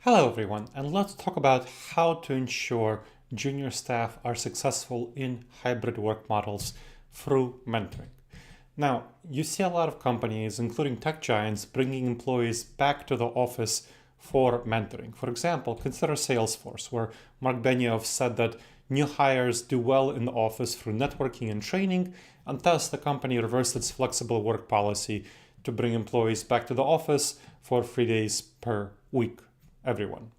Hello everyone, and let's talk about how to ensure junior staff are successful in hybrid work models through mentoring. Now, you see a lot of companies, including tech giants, bringing employees back to the office for mentoring. For example, consider Salesforce, where Mark Benioff said that new hires do well in the office through networking and training, and thus the company reversed its flexible work policy to bring employees back to the office for 3 days per week, everyone.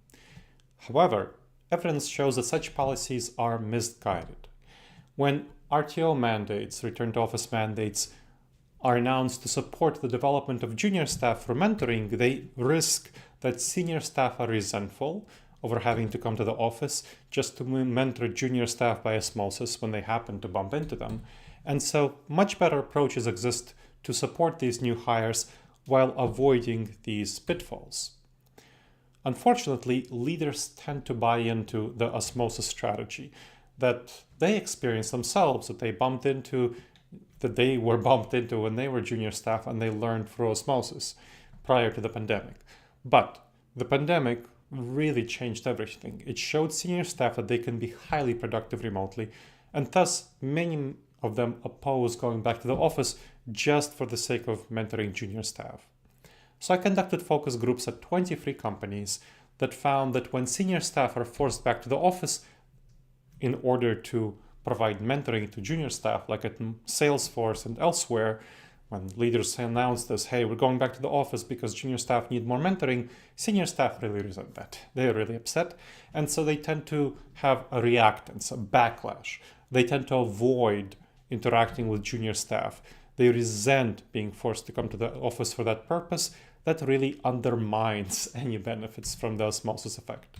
However, evidence shows that such policies are misguided. When RTO mandates, return to office mandates, are announced to support the development of junior staff through mentoring, they risk that senior staff are resentful over having to come to the office just to mentor junior staff by osmosis when they happen to bump into them. And so much better approaches exist to support these new hires while avoiding these pitfalls. Unfortunately, leaders tend to buy into the osmosis strategy that they experience themselves, that they were bumped into when they were junior staff, and they learned through osmosis prior to the pandemic. But the pandemic really changed everything. It showed senior staff that they can be highly productive remotely, and thus many of them oppose going back to the office just for the sake of mentoring junior staff. So I conducted focus groups at 23 companies that found that when senior staff are forced back to the office in order to provide mentoring to junior staff, like at Salesforce and elsewhere, when leaders announce this, hey, we're going back to the office because junior staff need more mentoring, senior staff really resent that. They're really upset. And so they tend to have a reactance, a backlash. They tend to avoid interacting with junior staff. They resent being forced to come to the office for that purpose. That really undermines any benefits from the osmosis effect.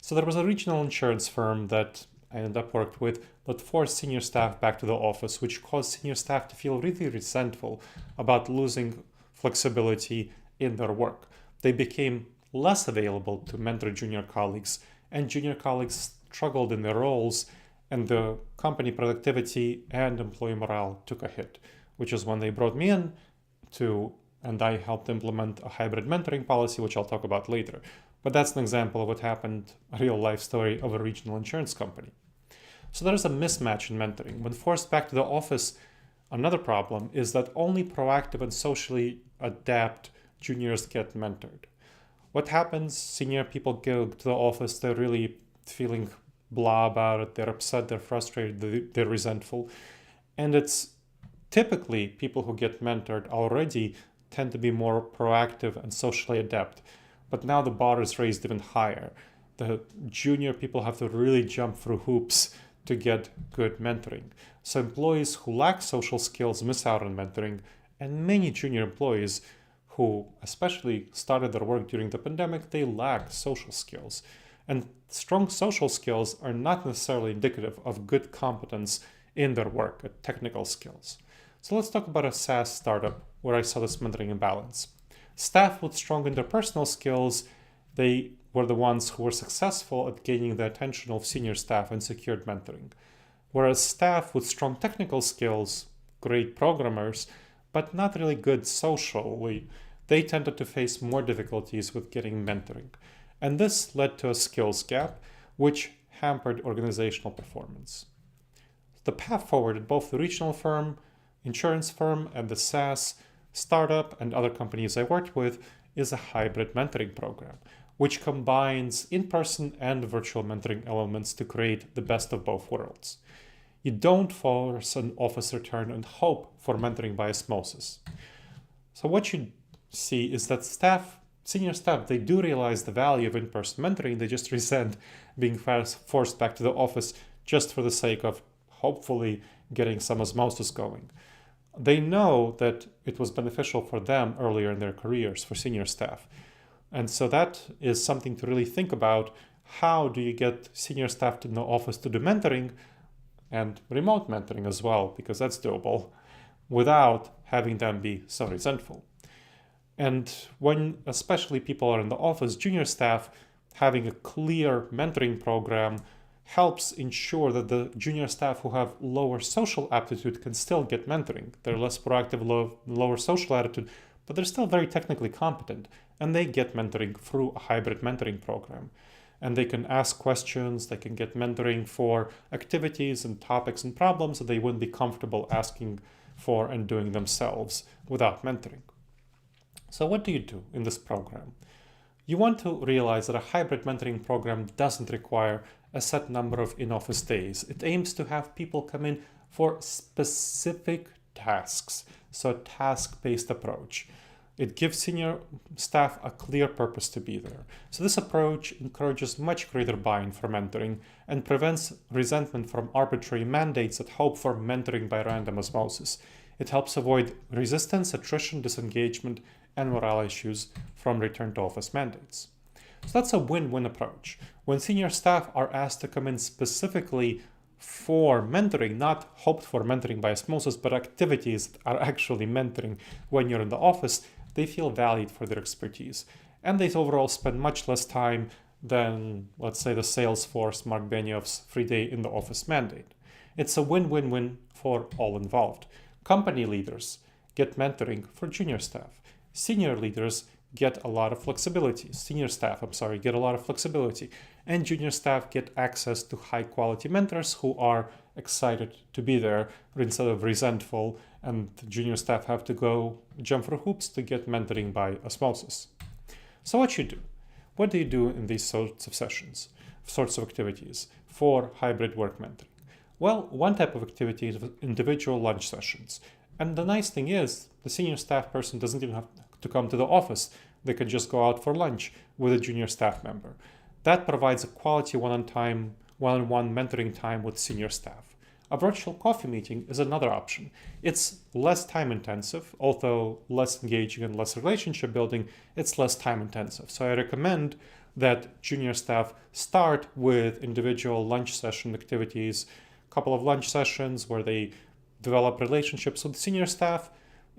So there was a regional insurance firm that I ended up worked with that forced senior staff back to the office, which caused senior staff to feel really resentful about losing flexibility in their work. They became less available to mentor junior colleagues, and junior colleagues struggled in their roles, and the company productivity and employee morale took a hit, which is when they brought me in and I helped implement a hybrid mentoring policy, which I'll talk about later. But that's an example of what happened, a real life story of a regional insurance company. So there's a mismatch in mentoring. When forced back to the office, another problem is that only proactive and socially adept juniors get mentored. What happens? Senior people go to the office, they're really feeling blah about it, they're upset, they're frustrated, they're resentful. And it's typically people who get mentored already tend to be more proactive and socially adept. But now the bar is raised even higher. The junior people have to really jump through hoops to get good mentoring. So employees who lack social skills miss out on mentoring, and many junior employees who especially started their work during the pandemic, they lack social skills. And strong social skills are not necessarily indicative of good competence in their work, technical skills. So let's talk about a SaaS startup where I saw this mentoring imbalance. Staff with strong interpersonal skills, they were the ones who were successful at gaining the attention of senior staff and secured mentoring. Whereas staff with strong technical skills, great programmers, but not really good socially, they tended to face more difficulties with getting mentoring. And this led to a skills gap, which hampered organizational performance. The path forward at both the regional firm, insurance firm, and the SaaS startup and other companies I worked with is a hybrid mentoring program, which combines in-person and virtual mentoring elements to create the best of both worlds. You don't force an office return and hope for mentoring by osmosis. So what you see is that senior staff, they do realize the value of in-person mentoring. They just resent being forced back to the office just for the sake of hopefully getting some osmosis going. They know that it was beneficial for them earlier in their careers, for senior staff. And so that is something to really think about. How do you get senior staff to the office to do mentoring and remote mentoring as well, because that's doable, without having them be so resentful? And when especially people are in the office, junior staff, having a clear mentoring program helps ensure that the junior staff who have lower social aptitude can still get mentoring. They're less proactive, lower social attitude, but they're still very technically competent, and they get mentoring through a hybrid mentoring program. And they can ask questions, they can get mentoring for activities and topics and problems that they wouldn't be comfortable asking for and doing themselves without mentoring. So what do you do in this program? You want to realize that a hybrid mentoring program doesn't require a set number of in-office days. It aims to have people come in for specific tasks, so a task-based approach. It gives senior staff a clear purpose to be there. So this approach encourages much greater buy-in for mentoring and prevents resentment from arbitrary mandates that hope for mentoring by random osmosis. It helps avoid resistance, attrition, disengagement, and morale issues from return to office mandates. So that's a win-win approach. When senior staff are asked to come in specifically for mentoring, not hoped for mentoring by osmosis, but activities that are actually mentoring when you're in the office, they feel valued for their expertise. And they overall spend much less time than, let's say, the Salesforce Mark Benioff's 3-day in the office mandate. It's a win-win-win for all involved. Company leaders get mentoring for junior staff. Senior leaders get a lot of flexibility. Senior staff, get a lot of flexibility. And junior staff get access to high-quality mentors who are excited to be there instead of resentful, and junior staff have to go jump through hoops to get mentoring by osmosis. So what you do? What do you do in these sorts of sessions, sorts of activities for hybrid work mentoring? Well, one type of activity is individual lunch sessions. And the nice thing is the senior staff person doesn't even have to come to the office. They could just go out for lunch with a junior staff member. That provides a quality one-on-one mentoring time with senior staff. A virtual coffee meeting is another option. It's less time intensive, although less engaging and less relationship building, it's less time intensive. So I recommend that junior staff start with individual lunch session activities, a couple of lunch sessions where they develop relationships with senior staff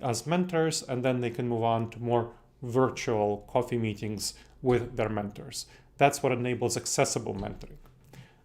as mentors, and then they can move on to more virtual coffee meetings with their mentors. That's what enables accessible mentoring.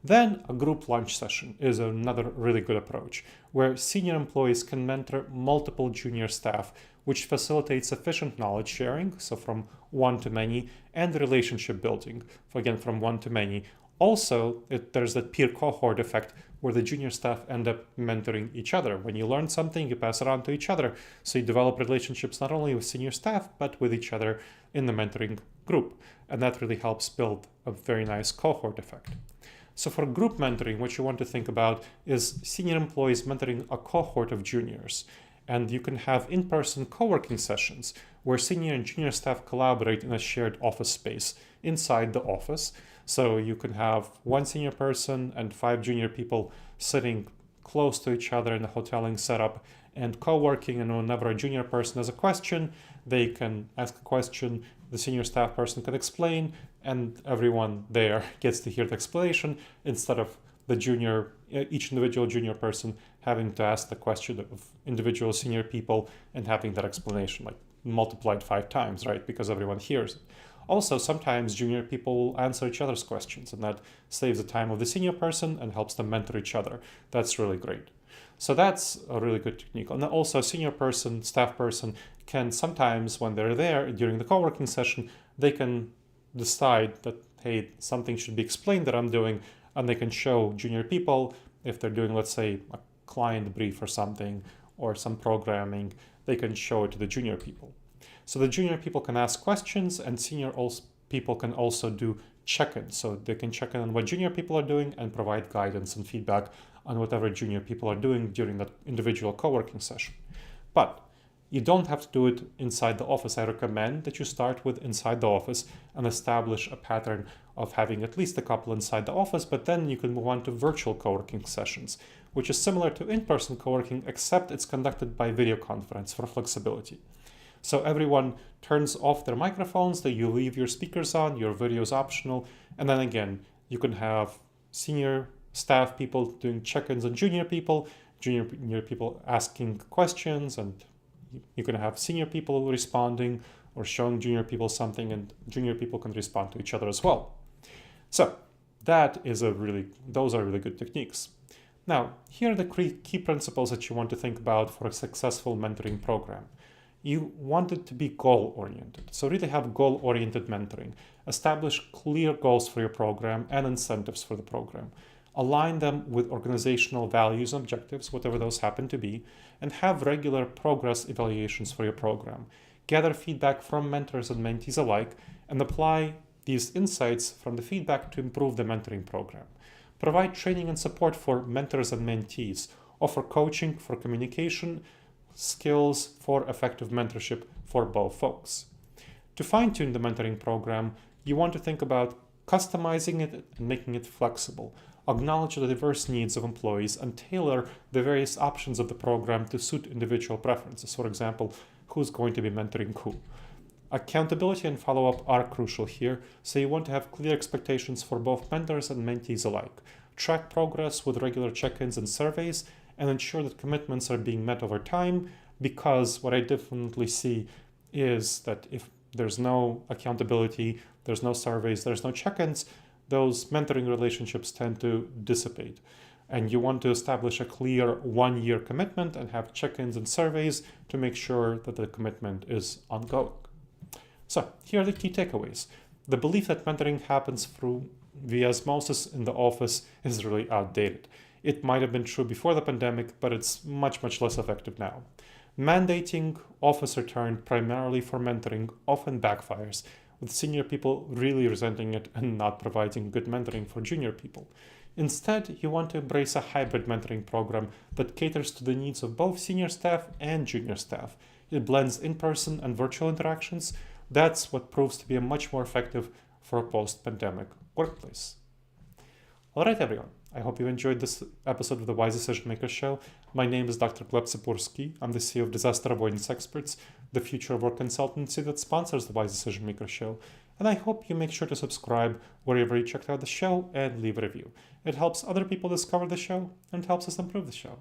Then a group lunch session is another really good approach, where senior employees can mentor multiple junior staff, which facilitates efficient knowledge sharing, so from one to many, and relationship building, again from one to many. Also, there's that peer cohort effect where the junior staff end up mentoring each other. When you learn something, you pass it on to each other. So you develop relationships not only with senior staff, but with each other in the mentoring group. And that really helps build a very nice cohort effect. So for group mentoring, what you want to think about is senior employees mentoring a cohort of juniors. And you can have in-person co-working sessions where senior and junior staff collaborate in a shared office space inside the office. So you can have one senior person and 5 junior people sitting close to each other in a hoteling setup and co-working, and whenever a junior person has a question, they can ask a question, the senior staff person can explain, and everyone there gets to hear the explanation instead of each individual junior person having to ask the question of individual senior people and having that explanation like multiplied 5 times, right? Because everyone hears it. Also, sometimes junior people will answer each other's questions, and that saves the time of the senior person and helps them mentor each other. That's really great. So that's a really good technique. And also, a senior person, staff person, can sometimes, when they're there during the co-working session, they can decide that, hey, something should be explained that I'm doing, and they can show junior people, if they're doing, let's say, a client brief or something, or some programming, they can show it to the junior people. So the junior people can ask questions, and senior people can also do check-ins. So they can check in on what junior people are doing and provide guidance and feedback on whatever junior people are doing during that individual co-working session. But you don't have to do it inside the office. I recommend that you start with inside the office and establish a pattern of having at least a couple inside the office, but then you can move on to virtual co-working sessions, which is similar to in-person co-working, except it's conducted by video conference for flexibility. So everyone turns off their microphones, that you leave your speakers on, your video is optional, and then again, you can have senior staff people doing check-ins on junior people asking questions, and you can have senior people responding or showing junior people something, and junior people can respond to each other as well. So those are really good techniques. Now, here are the key principles that you want to think about for a successful mentoring program. you want it to be goal-oriented. So really have goal-oriented mentoring. Establish clear goals for your program and incentives for the program. Align them with organizational values and objectives, whatever those happen to be, and have regular progress evaluations for your program. Gather feedback from mentors and mentees alike, and apply these insights from the feedback to improve the mentoring program. Provide training and support for mentors and mentees. Offer coaching for communication skills for effective mentorship for both folks. To fine-tune the mentoring program, you want to think about customizing it and making it flexible. Acknowledge the diverse needs of employees and tailor the various options of the program to suit individual preferences. For example, who's going to be mentoring who. Accountability and follow-up are crucial here, so you want to have clear expectations for both mentors and mentees alike. Track progress with regular check-ins and surveys, and ensure that commitments are being met over time, because what I definitely see is that if there's no accountability, there's no surveys, there's no check-ins, those mentoring relationships tend to dissipate. And you want to establish a clear 1-year commitment and have check-ins and surveys to make sure that the commitment is ongoing. So here are the key takeaways. The belief that mentoring happens via osmosis in the office is really outdated. It might have been true before the pandemic, but it's much, much less effective now. Mandating office return primarily for mentoring often backfires, with senior people really resenting it and not providing good mentoring for junior people. Instead, you want to embrace a hybrid mentoring program that caters to the needs of both senior staff and junior staff. It blends in-person and virtual interactions. That's what proves to be a much more effective for a post-pandemic workplace. All right, everyone. I hope you enjoyed this episode of the Wise Decision Maker Show. My name is Dr. Gleb Sapurski. I'm the CEO of Disaster Avoidance Experts, the future of work consultancy that sponsors the Wise Decision Maker Show. And I hope you make sure to subscribe wherever you checked out the show and leave a review. It helps other people discover the show and helps us improve the show.